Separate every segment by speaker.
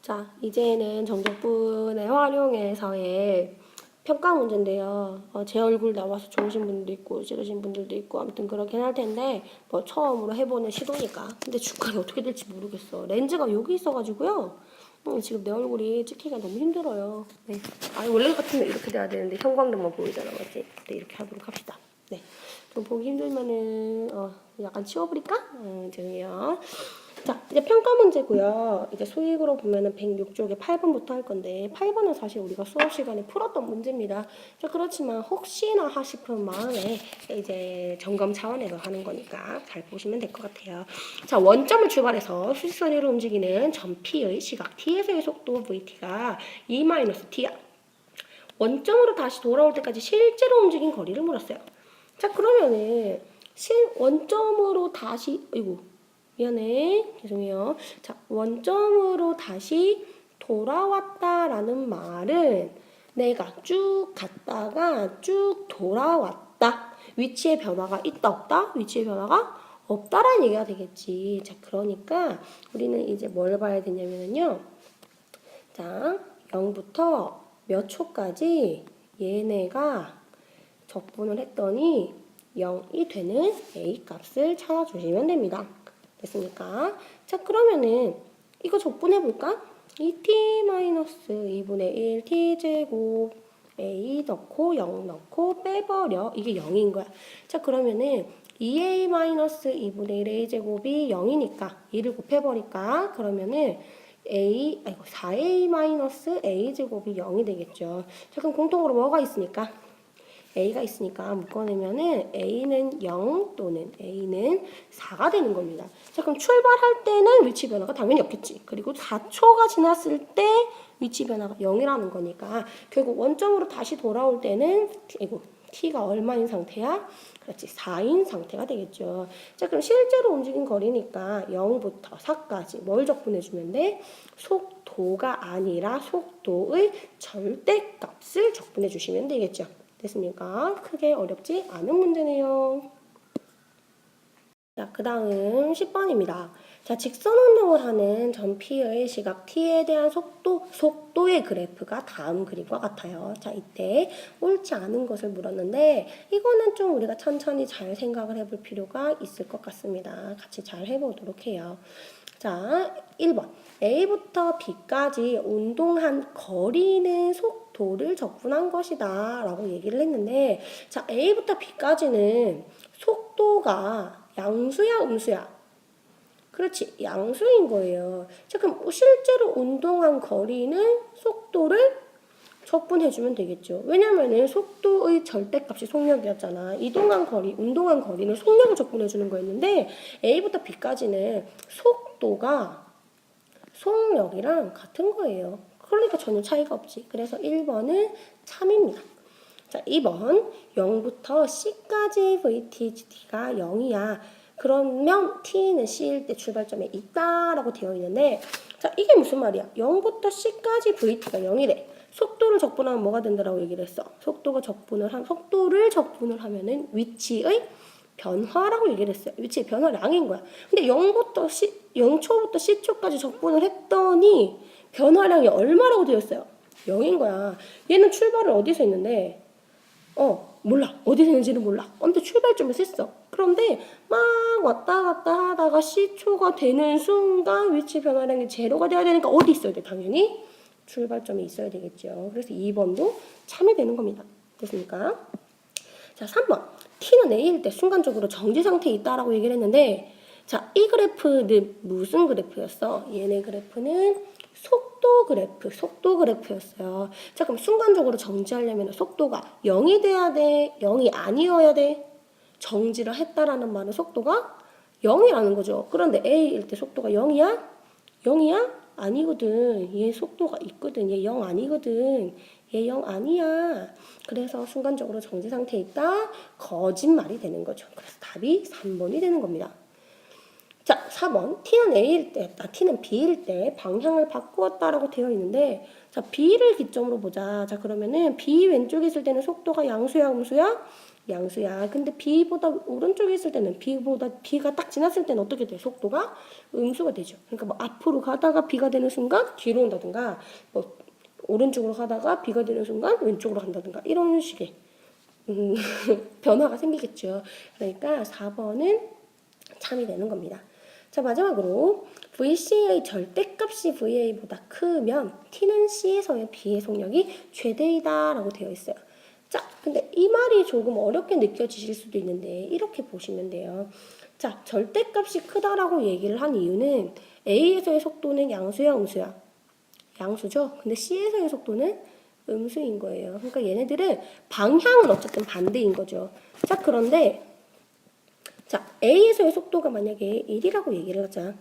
Speaker 1: 자, 이제는 정적분을 활용해서의 평가 문제인데요. 제 얼굴 나와서 좋으신 분들도 있고 싫으신 분들도 있고 아무튼 그렇긴 할 텐데 뭐 처음으로 해보는 시도니까. 근데 중간에 어떻게 될지 모르겠어. 렌즈가 여기 있어가지고요. 지금 내 얼굴이 찍히기가 너무 힘들어요. 네. 아니 원래 같으면 이렇게 돼야 되는데 형광등만 보이잖아, 맞지? 네, 이렇게 하도록 합시다. 네. 좀 보기 힘들면은 약간 치워버릴까? 죄송해요. 자, 이제 평가 문제고요. 이제 수익으로 보면은 106쪽에 8번부터 할 건데 8번은 사실 우리가 수업 시간에 풀었던 문제입니다. 자, 그렇지만 혹시나 하시는 마음에 이제 점검 차원에서 하는 거니까 잘 보시면 될 것 같아요. 자, 원점을 출발해서 수직선으로 움직이는 점 P의 시각 T에서의 속도 VT가 E-T야. 원점으로 다시 돌아올 때까지 실제로 움직인 거리를 물었어요. 자, 그러면은 원점으로 다시 미안해. 죄송해요. 자, 원점으로 다시 돌아왔다라는 말은 내가 쭉 갔다가 쭉 돌아왔다. 위치의 변화가 있다 없다? 위치의 변화가 없다라는 얘기가 되겠지. 자, 그러니까 우리는 이제 뭘 봐야 되냐면요. 자, 0부터 몇 초까지 얘네가 적분을 했더니 0이 되는 A 값을 찾아주시면 됩니다. 됐습니까? 자, 그러면은 이거 적분해볼까? 2t-2분의 1 t제곱 a 넣고 0 넣고 빼버려. 이게 0인 거야. 자, 그러면은 2a-2분의 1 a제곱이 0이니까 2를 곱해버릴까? 그러면은 4a-a제곱이 0이 되겠죠. 자, 그럼 공통으로 뭐가 있으니까? a가 있으니까 묶어내면은 a는 0 또는 a는 4가 되는 겁니다. 자, 그럼 출발할 때는 위치 변화가 당연히 없겠지. 그리고 4초가 지났을 때 위치 변화가 0이라는 거니까 결국 원점으로 다시 돌아올 때는 t가 얼마인 상태야? 그렇지, 4인 상태가 되겠죠. 자, 그럼 실제로 움직인 거리니까 0부터 4까지 뭘 적분해주면 돼? 속도가 아니라 속도의 절대값을 적분해주시면 되겠죠. 됐습니까? 크게 어렵지 않은 문제네요. 자, 그 다음 10번입니다. 자, 직선 운동을 하는 점 P의 시각 T에 대한 속도의 그래프가 다음 그림과 같아요. 자, 이때 옳지 않은 것을 물었는데 이거는 좀 우리가 천천히 잘 생각을 해볼 필요가 있을 것 같습니다. 같이 잘 해보도록 해요. 자, 1번. A부터 B까지 운동한 거리는 속도를 적분한 것이다 라고 얘기를 했는데, 자, A부터 B까지는 속도가 양수야, 음수야? 그렇지, 양수인 거예요. 자, 그럼 실제로 운동한 거리는 속도를 적분해주면 되겠죠. 왜냐면은 속도의 절대값이 속력이었잖아. 운동한 거리는 속력을 적분해주는 거였는데 A부터 B까지는 속도가 속력이랑 같은 거예요. 그러니까 전혀 차이가 없지. 그래서 1번은 참입니다. 자, 2번 0부터 C까지 VT가 0이야. 그러면 T는 C일 때 출발점에 있다라고 되어 있는데, 자, 이게 무슨 말이야? 0부터 C까지 VT가 0이래. 속도를 적분하면 뭐가 된다라고 얘기를 했어. 속도를 적분을 하면은 위치의 변화라고 얘기를 했어요. 위치의 변화량인 거야. 근데 0초부터 C초까지 적분을 했더니 변화량이 얼마라고 되었어요? 0인 거야. 얘는 출발을 어디서 했는데 몰라. 어디서 했는지는 몰라. 근데 출발점을 셌어. 그런데 막 왔다 갔다 하다가 C초가 되는 순간 위치 변화량이 제로가 돼야 되니까 어디 있어야 돼? 당연히 출발점에 있어야 되겠죠. 그래서 2번도 참이 되는 겁니다. 됐습니까? 자, 3번. T는 A일 때 순간적으로 정지 상태에 있다라고 얘기를 했는데, 자, 이 그래프는 무슨 그래프였어? 얘네 그래프는 속도 그래프였어요. 자, 그럼 순간적으로 정지하려면 속도가 0이 돼야 돼? 0이 아니어야 돼? 정지를 했다라는 말은 속도가 0이라는 거죠. 그런데 A일 때 속도가 0이야? 0이야? 아니거든. 얘 속도가 있거든. 얘 0 아니거든. 얘 0 아니야. 그래서 순간적으로 정지 상태에 있다. 거짓말이 되는 거죠. 그래서 답이 3번이 되는 겁니다. 자, 4번. T는 B일 때 방향을 바꾸었다라고 되어 있는데, 자, B를 기점으로 보자. 자, 그러면은 B 왼쪽에 있을 때는 속도가 양수야, 음수야? 양수야. 근데 B보다 오른쪽에 있을 때는 B가 딱 지났을 때는 어떻게 돼? 속도가 음수가 되죠. 그러니까 뭐 앞으로 가다가 B가 되는 순간 뒤로 온다든가 뭐 오른쪽으로 가다가 B가 되는 순간 왼쪽으로 간다든가 이런 식의 변화가 생기겠죠. 그러니까 4번은 참이 되는 겁니다. 자, 마지막으로 VC의 절대값이 VA보다 크면 T는 C에서의 B의 속력이 최대이다 라고 되어 있어요. 자, 근데 이 말이 조금 어렵게 느껴지실 수도 있는데 이렇게 보시면 돼요. 자, 절대값이 크다라고 얘기를 한 이유는 A에서의 속도는 양수야, 음수야? 양수죠. 근데 C에서의 속도는 음수인 거예요. 그러니까 얘네들은 방향은 어쨌든 반대인 거죠. 자, 그런데 자, A에서의 속도가 만약에 1이라고 얘기를 하자.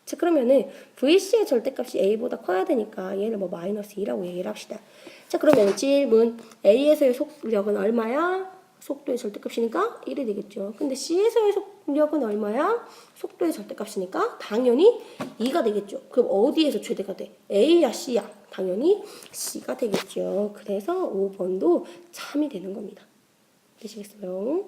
Speaker 1: 자, 그러면은 VC의 절대값이 A보다 커야 되니까 얘를 뭐 마이너스 2라고 얘기를 합시다. 자, 그러면 질문 A에서의 속력은 얼마야? 속도의 절대값이니까 1이 되겠죠. 근데 C에서의 속력은 얼마야? 속도의 절대값이니까 당연히 2가 되겠죠. 그럼 어디에서 최대가 돼? A야, C야? 당연히 C가 되겠죠. 그래서 5번도 참이 되는 겁니다. 되시겠어요?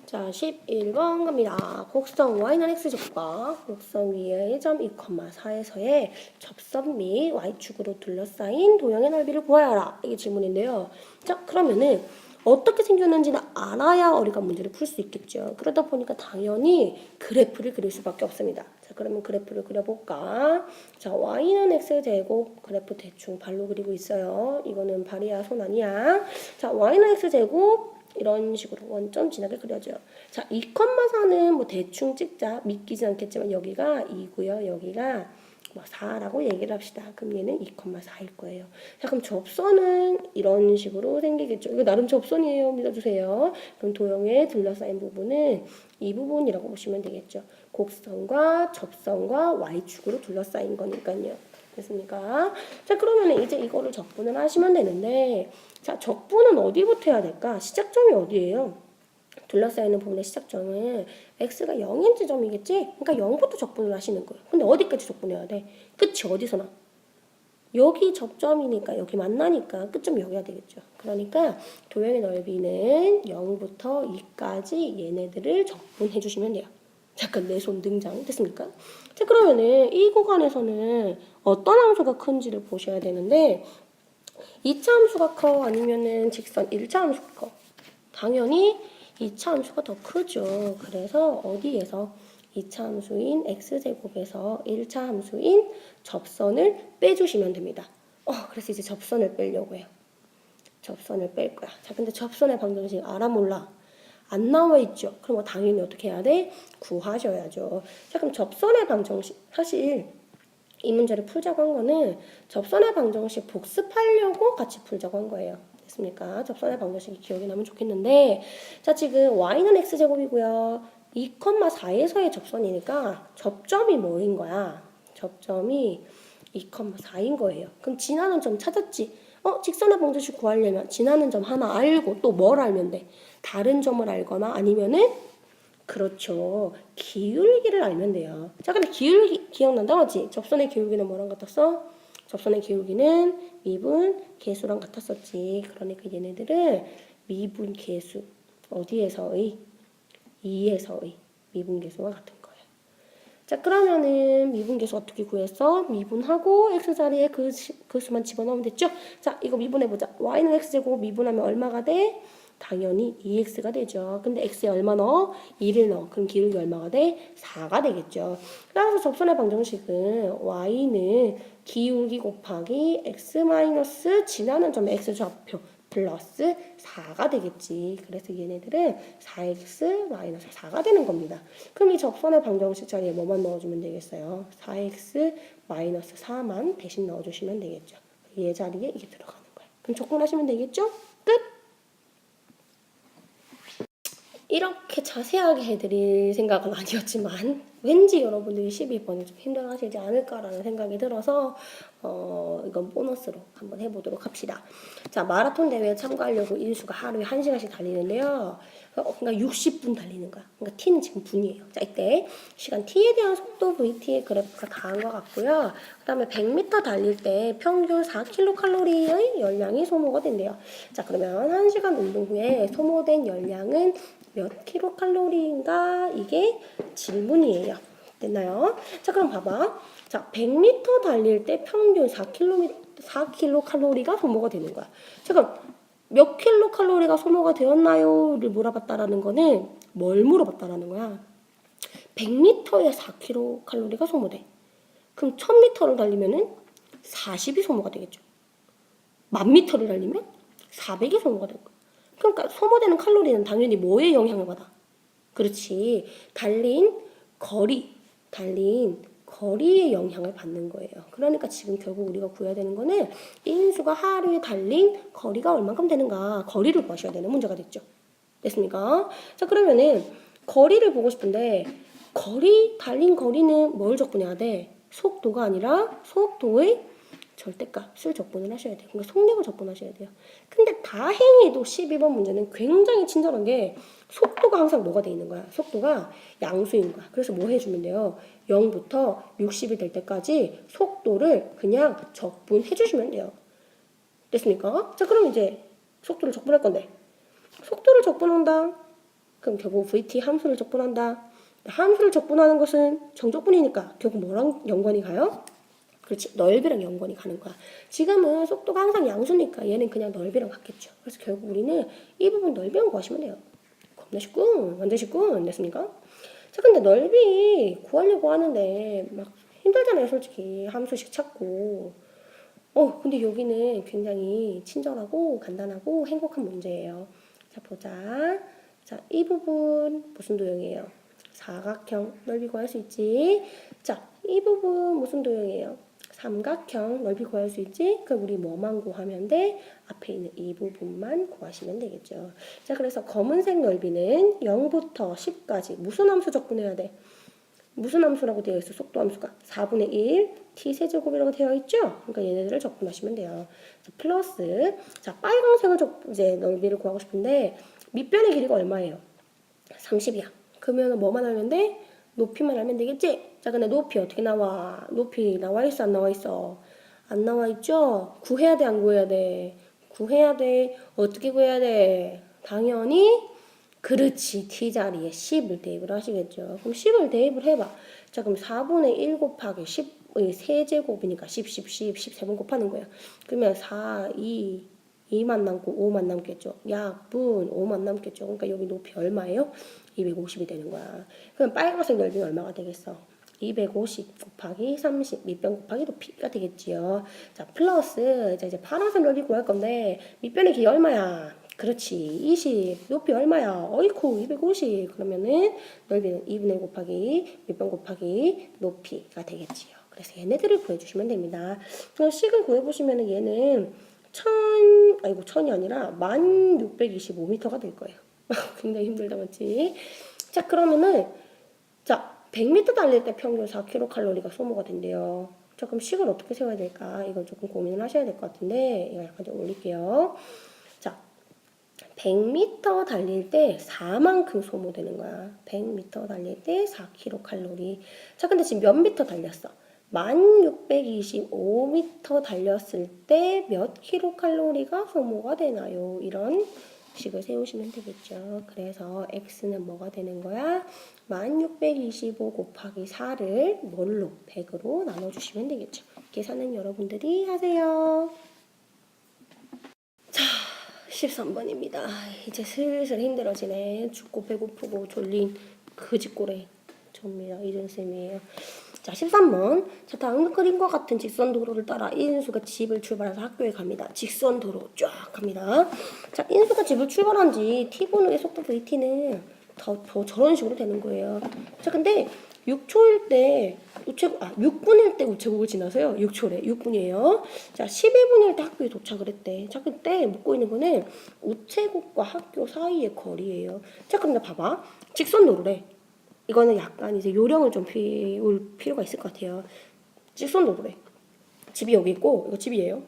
Speaker 1: 자, 11번 갑니다. 곡선 y는 x제곱과 곡선 위의 점 2,4에서의 접선 및 y축으로 둘러싸인 도형의 넓이를 구하여라. 이게 질문인데요. 자, 그러면은 어떻게 생겼는지는 알아야 우리가 문제를 풀 수 있겠죠. 그러다 보니까 당연히 그래프를 그릴 수밖에 없습니다. 자, 그러면 그래프를 그려볼까? 자, y는 x제곱 그래프 대충 발로 그리고 있어요. 이거는 발이야, 손 아니야. 자, y는 x제곱 이런 식으로 원점 진하게 그려줘요. 자, 2,4는 뭐 대충 찍자. 믿기지 않겠지만 여기가 2고요. 여기가 뭐 4라고 얘기를 합시다. 그럼 얘는 2,4일 거예요. 자, 그럼 접선은 이런 식으로 생기겠죠. 이거 나름 접선이에요. 믿어주세요. 그럼 도형에 둘러싸인 부분은 이 부분이라고 보시면 되겠죠. 곡선과 접선과 y축으로 둘러싸인 거니까요. 됐습니까? 자, 그러면 이제 이거를 적분을 하시면 되는데, 자, 적분은 어디부터 해야 될까? 시작점이 어디예요? 둘러싸이는 부분의 시작점은 x가 0인 지점이겠지? 그러니까 0부터 적분을 하시는 거예요. 근데 어디까지 적분해야 돼? 끝이 어디서 나? 여기 접점이니까 여기 만나니까 끝점 여기가 되겠죠. 그러니까 도형의 넓이는 0부터 2까지 얘네들을 적분해 주시면 돼요. 잠깐 내 손 등장 됐습니까? 자, 그러면은 이 구간에서는 어떤 함수가 큰지를 보셔야 되는데 2차 함수가 커? 아니면은 직선 1차 함수가 커? 당연히 2차 함수가 더 크죠. 그래서 어디에서 2차 함수인 x제곱에서 1차 함수인 접선을 빼주시면 됩니다. 그래서 이제 접선을 빼려고 해요. 접선을 뺄 거야. 자, 근데 접선의 방정식 알아 몰라? 안 나와 있죠. 그럼 뭐 당연히 어떻게 해야 돼? 구하셔야죠. 자, 그럼 접선의 방정식. 사실 이 문제를 풀자고 한 거는 접선의 방정식 복습하려고 같이 풀자고 한 거예요. 됐습니까? 접선의 방정식이 기억이 나면 좋겠는데, 자, 지금 y는 x제곱이고요. 2,4에서의 접선이니까 접점이 뭐인 거야? 접점이 2,4인 거예요. 그럼 지나는 점 찾았지? 직선의 방정식 구하려면 지나는 점 하나 알고 또 뭘 알면 돼? 다른 점을 알거나 아니면은 그렇죠. 기울기를 알면 돼요. 자, 그럼 기울기 기억난다, 맞지? 접선의 기울기는 뭐랑 같았어? 접선의 기울기는 미분 계수랑 같았었지. 그러니까 얘네들은 미분 계수 어디에서의? 2에서의 미분 계수와 같은 거예요. 자, 그러면은 미분 계수 어떻게 구했어? 미분하고 x 자리에 그 수만 집어넣으면 됐죠? 자, 이거 미분해보자. y는 x제곱 미분하면 얼마가 돼? 당연히 2x가 되죠. 근데 x에 얼마 넣어? 2를 넣어. 그럼 기울기 얼마가 돼? 4가 되겠죠. 그래서 접선의 방정식은 y는 기울기 곱하기 x 마이너스 지나는 점의 x좌표 플러스 4가 되겠지. 그래서 얘네들은 4x 마이너스 4가 되는 겁니다. 그럼 이 접선의 방정식 자리에 뭐만 넣어주면 되겠어요? 4x 마이너스 4만 대신 넣어주시면 되겠죠. 얘 자리에 이게 들어가는 거예요. 그럼 적분하시면 되겠죠? 끝! 이렇게 자세하게 해드릴 생각은 아니었지만 왠지 여러분들이 12번이 좀 힘들어하시지 않을까라는 생각이 들어서 이건 보너스로 한번 해보도록 합시다. 자, 마라톤 대회에 참가하려고 인수가 하루에 1시간씩 달리는데요. 그러니까 60분 달리는 거야. 그러니까 t는 지금 분이에요. 자, 이때 시간 t에 대한 속도 vt의 그래프가 다한 것 같고요. 그 다음에 100m 달릴 때 평균 4kcal의 열량이 소모가 된대요. 자, 그러면 1시간 운동 후에 소모된 열량은 몇 킬로칼로리인가? 이게 질문이에요. 됐나요? 자, 그럼 봐봐. 자, 100m 달릴 때 평균 4kcal가 소모가 되는 거야. 자, 그럼 몇 킬로칼로리가 소모가 되었나요?를 물어봤다라는 거는 뭘 물어봤다라는 거야? 100m에 4kcal가 소모돼. 그럼 1000m를 달리면은 40이 소모가 되겠죠. 1000m를 달리면 400이 소모가 될 거야. 그러니까 소모되는 칼로리는 당연히 뭐에 영향을 받아? 그렇지. 달린 거리에 영향을 받는 거예요. 그러니까 지금 결국 우리가 구해야 되는 거는 인수가 하루에 달린 거리가 얼만큼 되는가, 거리를 구하셔야 되는 문제가 됐죠. 됐습니까? 자, 그러면은 거리를 보고 싶은데 달린 거리는 뭘 적분해야 돼? 속도가 아니라 속도의 절대값을 적분을 하셔야 돼요. 그러니까 속력을 적분하셔야 돼요. 근데 다행히도 12번 문제는 굉장히 친절한 게 속도가 항상 뭐가 돼 있는 거야? 속도가 양수인 거야. 그래서 뭐 해주면 돼요? 0부터 60이 될 때까지 속도를 그냥 적분해 주시면 돼요. 됐습니까? 자, 그럼 이제 속도를 적분할 건데 속도를 적분한다. 그럼 결국 VT 함수를 적분한다. 함수를 적분하는 것은 정적분이니까 결국 뭐랑 연관이 가요? 그렇지. 넓이랑 연관이 가는 거야. 지금은 속도가 항상 양수니까 얘는 그냥 넓이랑 같겠죠. 그래서 결국 우리는 이 부분 넓이만 구하시면 돼요. 겁나 쉽군. 완전 쉽군. 됐습니까? 자, 근데 넓이 구하려고 하는데 막 힘들잖아요. 솔직히. 함수식 찾고. 근데 여기는 굉장히 친절하고 간단하고 행복한 문제예요. 자, 보자. 자, 이 부분 무슨 도형이에요? 사각형 넓이 구할 수 있지. 자, 이 부분 무슨 도형이에요? 삼각형 넓이 구할 수 있지? 그럼 우리 뭐만 구하면 돼? 앞에 있는 이 부분만 구하시면 되겠죠. 자, 그래서 검은색 넓이는 0부터 10까지 무슨 함수 적분해야 돼? 무슨 함수라고 되어 있어? 속도 함수가 4분의 1 t세제곱이라고 되어 있죠? 그러니까 얘네들을 적분하시면 돼요. 자, 플러스 자, 빨간색을 이제 넓이를 구하고 싶은데 밑변의 길이가 얼마예요? 30이야. 그러면 뭐만 알면 돼? 높이만 알면 되겠지? 자, 근데 높이 어떻게 나와? 높이 나와 있어, 안 나와 있어? 안 나와 있죠? 구해야 돼, 안 구해야 돼? 구해야 돼. 어떻게 구해야 돼? 당연히 그렇지. t자리에 10을 대입을 하시겠죠. 그럼 10을 대입을 해봐. 자, 그럼 4분의 1 곱하기 10의 세제곱이니까 10, 13번 곱하는 거야. 그러면 4, 2만 남고 5만 남겠죠. 약분 5만 남겠죠. 그러니까 여기 높이 얼마예요? 250이 되는 거야. 그럼 빨간색 넓이는 얼마가 되겠어? 250 곱하기 30 밑변 곱하기 높이가 되겠지요. 자, 플러스 이제 파란색 넓이 구할 건데 밑변의 길이 얼마야? 그렇지. 20 높이 얼마야? 어이쿠 250 그러면은 넓이는 2분의 1 곱하기 밑변 곱하기 높이가 되겠지요. 그래서 얘네들을 구해주시면 됩니다. 그럼 식을 구해보시면은 얘는 1000이 아니라 1625m가 될 거예요. 굉장히 힘들다, 맞지? 자, 그러면은, 자, 100m 달릴 때 평균 4kcal가 소모가 된대요. 자, 그럼 식을 어떻게 세워야 될까? 이걸 조금 고민을 하셔야 될 것 같은데, 이거 약간 좀 올릴게요. 자, 100m 달릴 때 4만큼 소모되는 거야. 100m 달릴 때 4kcal. 자, 근데 지금 몇 미터 달렸어? 1625m 달렸을 때 몇 킬로칼로리가 소모가 되나요? 이런 식을 세우시면 되겠죠. 그래서 x는 뭐가 되는 거야? 1625 곱하기 4를 뭘로? 100으로 나눠주시면 되겠죠. 계산은 여러분들이 하세요. 자, 13번입니다. 이제 슬슬 힘들어지네. 춥고 배고프고 졸린 그짓고래 접니다. 이준쌤이에요. 자, 13번. 자, 다음 그림과 같은 직선 도로를 따라 인수가 집을 출발해서 학교에 갑니다. 직선 도로 쫙 갑니다. 자, 인수가 집을 출발한 지 t분의 속도 vt는 더 저런 식으로 되는 거예요. 자, 근데 6분일 때 우체국을 지나서요. 6초래. 6분이에요. 자, 12분일 때 학교에 도착을 했대. 자, 그때 묻고 있는 거는 우체국과 학교 사이의 거리예요. 자, 근데 봐봐. 직선 도로래. 이거는 약간 이제 요령을 좀 피울 필요가 있을 것 같아요. 직선도 그래. 집이 여기 있고 이거 집이에요.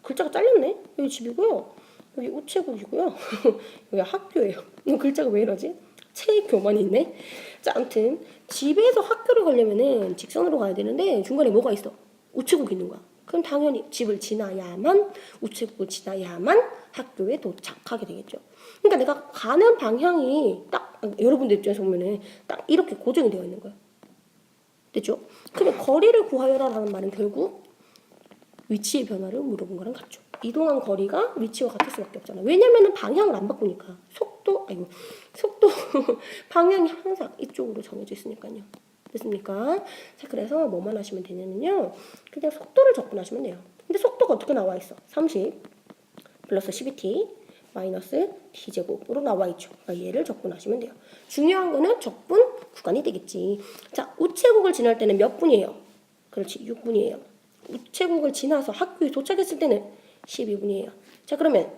Speaker 1: 글자가 잘렸네. 여기 집이고요. 여기 우체국이고요. 여기 학교예요. 이 글자가 왜 이러지? 체교만 있네. 자, 아무튼 집에서 학교를 가려면은 직선으로 가야 되는데 중간에 뭐가 있어? 우체국이 있는 거야. 그럼 당연히 집을 지나야만 우체국을 지나야만 학교에 도착하게 되겠죠. 그러니까 내가 가는 방향이 딱 여러분들 입장에서 보면은 딱 이렇게 고정이 되어 있는 거예요. 됐죠? 그러면 거리를 구하여라라는 말은 결국 위치의 변화를 물어본 거랑 같죠. 이동한 거리가 위치와 같을 수밖에 없잖아. 왜냐면은 방향을 안 바꾸니까. 속도 방향이 항상 이쪽으로 정해져 있으니까요. 됐습니까? 자, 그래서 뭐만 하시면 되냐면요. 그냥 속도를 적분하시면 돼요. 근데 속도가 어떻게 나와 있어? 30 플러스 12t 마이너스 t제곱으로 나와 있죠. 그러니까 얘를 적분하시면 돼요. 중요한 거는 적분 구간이 되겠지. 자, 우체국을 지날 때는 몇 분이에요? 그렇지, 6분이에요. 우체국을 지나서 학교에 도착했을 때는 12분이에요. 자, 그러면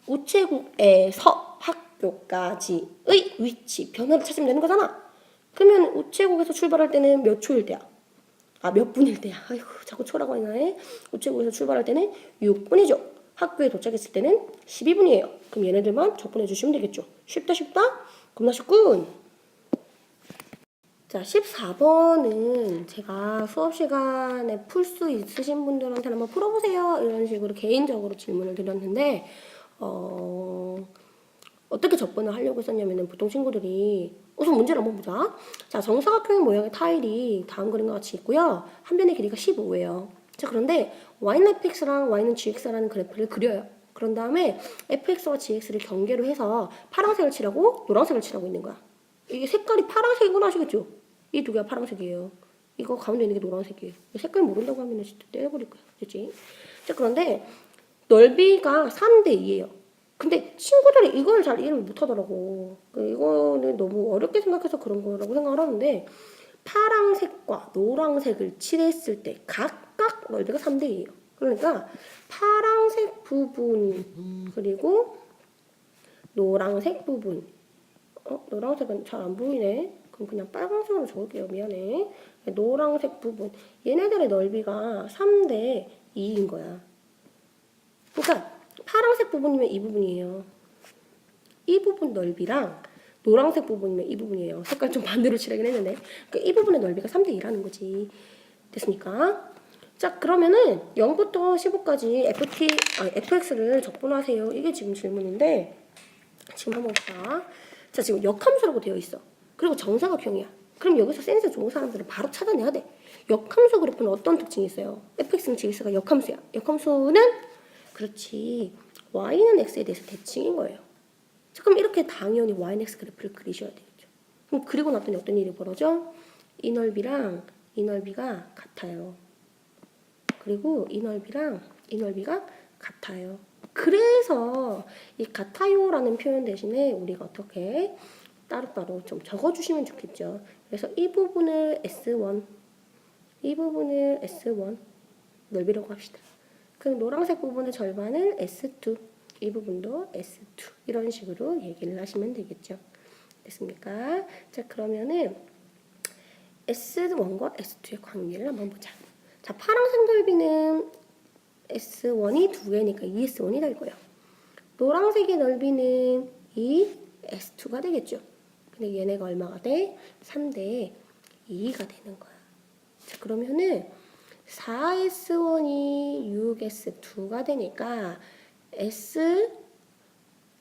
Speaker 1: 우체국에서 학교까지의 위치 변화를 찾으면 되는 거잖아. 그러면 우체국에서 출발할 때는 몇 초일 때야? 몇 분일 때야? 아이고, 자꾸 초라고 하네. 우체국에서 출발할 때는 6분이죠. 학교에 도착했을 때는 12분이에요. 그럼 얘네들만 적분해 주시면 되겠죠. 쉽다. 겁나 쉽군. 자, 14번은 제가 수업 시간에 풀 수 있으신 분들한테 한번 풀어보세요. 이런 식으로 개인적으로 질문을 드렸는데, 어떻게 접근을 하려고 했었냐면은 보통 친구들이 우선 문제를 한번 보자. 자, 정사각형 모양의 타일이 다음 그림과 같이 있고요. 한 변의 길이가 15예요. 자, 그런데 y는 fx랑 y는 gx라는 그래프를 그려요. 그런 다음에 fx와 gx를 경계로 해서 파란색을 칠하고 노란색을 칠하고 있는 거야. 이게 색깔이 파란색인 건 아시겠죠? 이 두 개가 파란색이에요. 이거 가운데 있는 게 노란색이에요. 색깔 모른다고 하면 진짜 떼버릴 거야. 그치? 자, 그런데 넓이가 3대2예요. 근데 친구들이 이걸 잘 이해를 못하더라고. 이거는 너무 어렵게 생각해서 그런 거라고 생각을 하는데 파란색과 노란색을 칠했을 때 각각 넓이가 3대2예요. 그러니까 파란색 부분 그리고 노란색 부분 노란색은 잘 안 보이네. 그럼 그냥 빨간색으로 적을게요. 미안해. 노란색 부분 얘네들의 넓이가 3대 2인 거야. 그러니까 파란색 부분이면 이 부분이에요. 이 부분 넓이랑 노란색 부분이면 이 부분이에요. 색깔 좀 반대로 칠하긴 했는데 그러니까 이 부분의 넓이가 3대 2라는 거지. 됐습니까? 자, 그러면은 0부터 15까지 fx를 적분하세요. 이게 지금 질문인데 지금 한번 봐. 자, 지금 역함수라고 되어 있어. 그리고 정사각형이야. 그럼 여기서 센스 좋은 사람들은 바로 찾아내야 돼. 역함수 그래프는 어떤 특징이 있어요? fx는 gx가 역함수야. 역함수는 그렇지. y는 x에 대해서 대칭인 거예요. 자, 그럼 이렇게 당연히 y는 x 그래프를 그리셔야 되겠죠. 그럼 그리고 났더니 어떤 일이 벌어져? 이 넓이랑 이 넓이가 같아요. 그리고 이 넓이랑 이 넓이가 같아요. 그래서 이 같아요라는 표현 대신에 우리가 어떻게 따로따로 좀 적어주시면 좋겠죠. 그래서 이 부분을 S1, 이 부분을 S1 넓이라고 합시다. 그럼 노란색 부분의 절반을 S2, 이 부분도 S2 이런 식으로 얘기를 하시면 되겠죠. 됐습니까? 자, 그러면은 S1과 S2의 관계를 한번 보자. 자, 파란색 넓이는 S1이 2개니까 2S1이 될 거예요. 노란색의 넓이는 2S2가 되겠죠. 근데 얘네가 얼마가 돼? 3대 2가 되는 거야. 자, 그러면은 4S1이 6S2가 되니까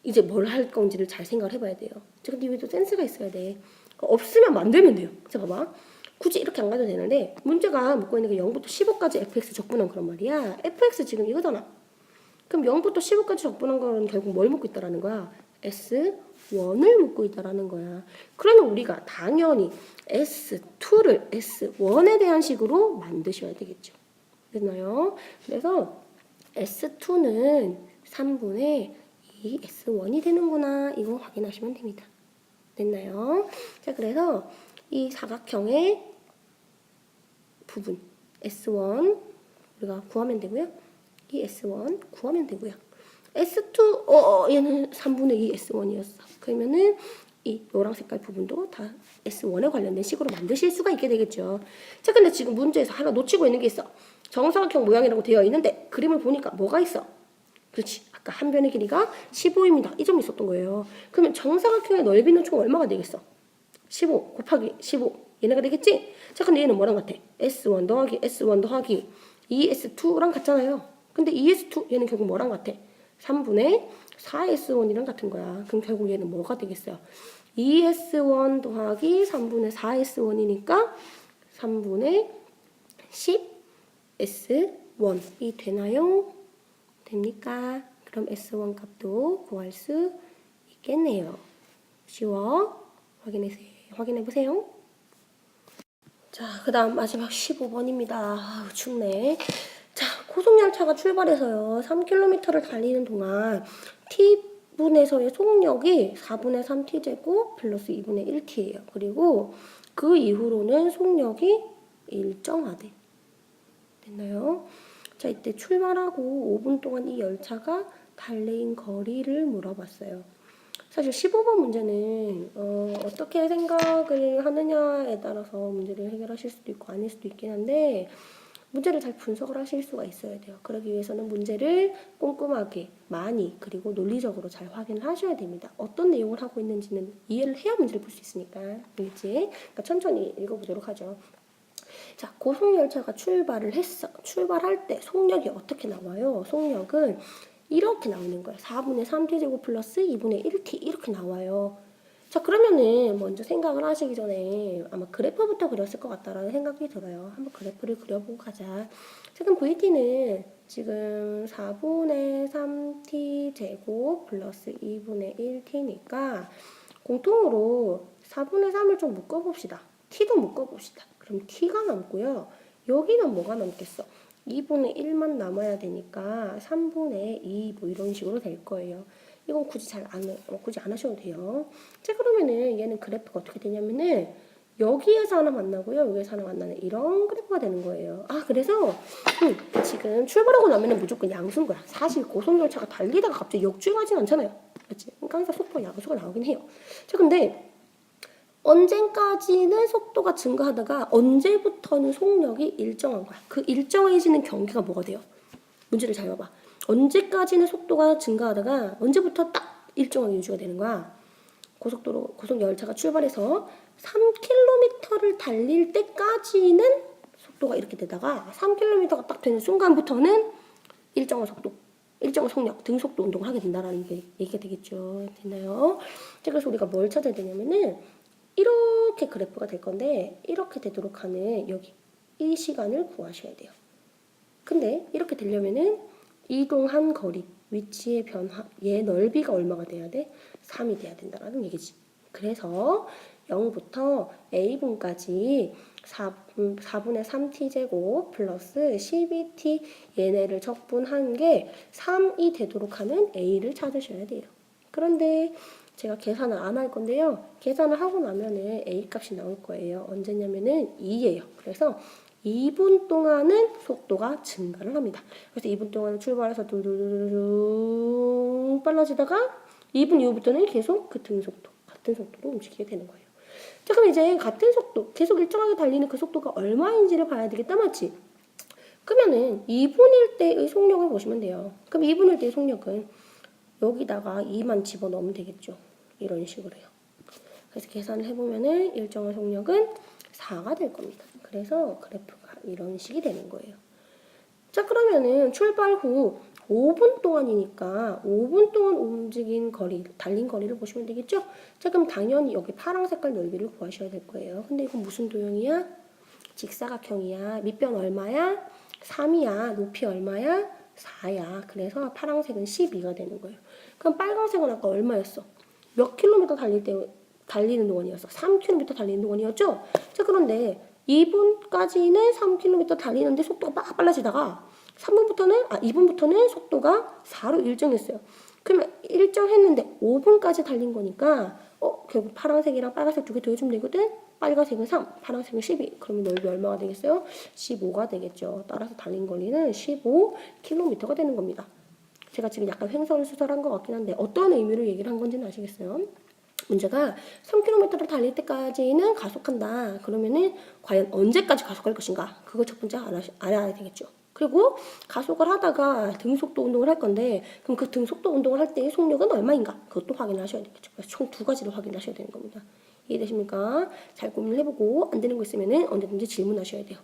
Speaker 1: 이제 뭘 할 건지를 잘 생각을 해봐야 돼요. 근데 이것도 센스가 있어야 돼. 없으면 만들면 돼요. 자, 봐봐. 굳이 이렇게 안 가도 되는데 문제가 묻고 있는 게 0부터 15까지 fx 적분한 그런 말이야. fx 지금 이거잖아. 그럼 0부터 15까지 적분한 거는 결국 뭘 묻고 있다라는 거야? S1을 묻고 있다라는 거야. 그러면 우리가 당연히 S2를 S1에 대한 식으로 만드셔야 되겠죠. 됐나요? 그래서 S2는 3분의 2 S1이 되는구나. 이거 확인하시면 됩니다. 됐나요? 자, 그래서 이 사각형의 부분 S1 우리가 구하면 되고요. 이 S1 구하면 되고요. S2 얘는 3분의 2 S1이었어. 그러면은 이 노란 색깔 부분도 다 S1에 관련된 식으로 만드실 수가 있게 되겠죠. 자, 근데 지금 문제에서 하나 놓치고 있는 게 있어. 정사각형 모양이라고 되어 있는데 그림을 보니까 뭐가 있어? 그렇지. 아까 한 변의 길이가 15입니다. 이 점이 있었던 거예요. 그러면 정사각형의 넓이는 총 얼마가 되겠어? 15 곱하기 15. 얘네가 되겠지? 자, 근데 얘는 뭐랑 같아? S1 더하기 S1 더하기 2S2랑 같잖아요. 근데 2S2 얘는 결국 뭐랑 같아? 3분의 4S1이랑 같은 거야. 그럼 결국 얘는 뭐가 되겠어요? 2S1 더하기 3분의 4S1이니까 3분의 10S1이 되나요? 됩니까? 그럼 S1 값도 구할 수 있겠네요. 쉬워? 확인해보세요. 자, 그 다음 마지막 15번입니다. 아우, 춥네. 자, 고속열차가 출발해서요. 3km를 달리는 동안 T분에서의 속력이 4분의 3T제곱 플러스 2분의 1T예요. 그리고 그 이후로는 속력이 일정하대. 됐나요? 자, 이때 출발하고 5분 동안 이 열차가 달린 거리를 물어봤어요. 사실 15번 문제는 어떻게 생각을 하느냐에 따라서 문제를 해결하실 수도 있고 아닐 수도 있긴 한데 문제를 잘 분석을 하실 수가 있어야 돼요. 그러기 위해서는 문제를 꼼꼼하게 많이 그리고 논리적으로 잘 확인을 하셔야 됩니다. 어떤 내용을 하고 있는지는 이해를 해야 문제를 풀 수 있으니까. 알겠지? 그러니까 천천히 읽어보도록 하죠. 자, 고속열차가 출발을 했어. 출발할 때 속력이 어떻게 나와요? 속력은 이렇게 나오는 거예요. 4분의 3t제곱 플러스 2분의 1t 이렇게 나와요. 자, 그러면은 먼저 생각을 하시기 전에 아마 그래프부터 그렸을 것 같다라는 생각이 들어요. 한번 그래프를 그려보고 가자. 지금 VT는 지금 4분의 3t제곱 플러스 2분의 1t니까 공통으로 4분의 3을 좀 묶어봅시다. t도 묶어봅시다. 그럼 t가 남고요. 여기는 뭐가 남겠어? 2분의 1만 남아야 되니까 3분의 2 뭐 이런 식으로 될 거예요. 이건 굳이 안 하셔도 돼요. 자, 그러면은 얘는 그래프가 어떻게 되냐면은 여기에서 하나 만나고요. 여기에서 하나 만나는 이런 그래프가 되는 거예요. 아, 그래서 지금 출발하고 나면은 무조건 양수인 거야. 사실 고속열차가 달리다가 갑자기 역주행하진 않잖아요. 그렇지? 그러니까 항상 속도가 양수가 나오긴 해요. 자, 근데 언젠까지는 속도가 증가하다가 언제부터는 속력이 일정한 거야. 그 일정해지는 경계가 뭐가 돼요? 문제를 잘 봐봐. 언제까지는 속도가 증가하다가 언제부터 딱 일정하게 유지가 되는 거야. 고속열차가 출발해서 3km를 달릴 때까지는 속도가 이렇게 되다가 3km가 딱 되는 순간부터는 일정한 속도, 일정한 속력, 등속도 운동을 하게 된다는 게 얘기가 되겠죠. 됐나요? 자, 그래서 우리가 뭘 찾아야 되냐면은 이렇게 그래프가 될 건데 이렇게 되도록 하는 여기 이 시간을 구하셔야 돼요. 근데 이렇게 되려면은 이동한 거리, 위치의 변화, 얘 넓이가 얼마가 돼야 돼? 3이 돼야 된다는 얘기지. 그래서 0부터 A분까지 4분의 3t제곱 플러스 12t 얘네를 적분한 게 3이 되도록 하는 A를 찾으셔야 돼요. 그런데 제가 계산을 안 할 건데요. 계산을 하고 나면은 A 값이 나올 거예요. 언제냐면은 2예요. 그래서 2분 동안은 속도가 증가를 합니다. 그래서 2분 동안 출발해서 둥둥둥둥 빨라지다가 2분 이후부터는 계속 그 등속도, 같은 속도로 움직이게 되는 거예요. 자, 그럼 이제 같은 속도, 계속 일정하게 달리는 그 속도가 얼마인지를 봐야 되겠다, 맞지? 그러면은 2분일 때의 속력을 보시면 돼요. 그럼 2분일 때의 속력은 여기다가 2만 집어넣으면 되겠죠. 이런 식으로 해요. 그래서 계산을 해보면은 일정한 속력은 4가 될 겁니다. 그래서 그래프가 이런 식이 되는 거예요. 자, 그러면은 출발 후 5분 동안이니까 5분 동안 움직인 거리, 달린 거리를 보시면 되겠죠? 자, 그럼 당연히 여기 파란 색깔 넓이를 구하셔야 될 거예요. 근데 이건 무슨 도형이야? 직사각형이야. 밑변 얼마야? 3이야. 높이 얼마야? 4야. 그래서 파란색은 12가 되는 거예요. 그럼 빨간색은 아까 얼마였어? 몇 킬로미터 달리는 동안이었어? 3km 달리는 동안이었죠? 자, 그런데 2분까지는 3km 달리는데 속도가 막 빨라지다가 2분부터는 속도가 4로 일정했어요. 그러면 일정했는데 5분까지 달린 거니까 결국 파란색이랑 빨간색 두 개 더해주면 되거든? 빨간색은 3, 파란색은 12. 그러면 넓이 얼마가 되겠어요? 15가 되겠죠. 따라서 달린 거리는 15km가 되는 겁니다. 제가 지금 약간 횡설수설한 것 같긴 한데 어떤 의미로 얘기를 한 건지는 아시겠어요? 문제가 3km를 달릴 때까지는 가속한다. 그러면은 과연 언제까지 가속할 것인가? 그거 첫 번째 알아야 되겠죠. 그리고 가속을 하다가 등속도 운동을 할 건데 그럼 그 등속도 운동을 할 때의 속력은 얼마인가? 그것도 확인하셔야 되겠죠. 그래서 총 두 가지를 확인하셔야 되는 겁니다. 이해되십니까? 잘 고민을 해보고 안 되는 거 있으면 언제든지 질문하셔야 돼요.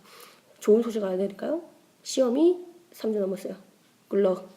Speaker 1: 좋은 소식 알려드릴까요? 시험이 3주 남았어요. 굿럭.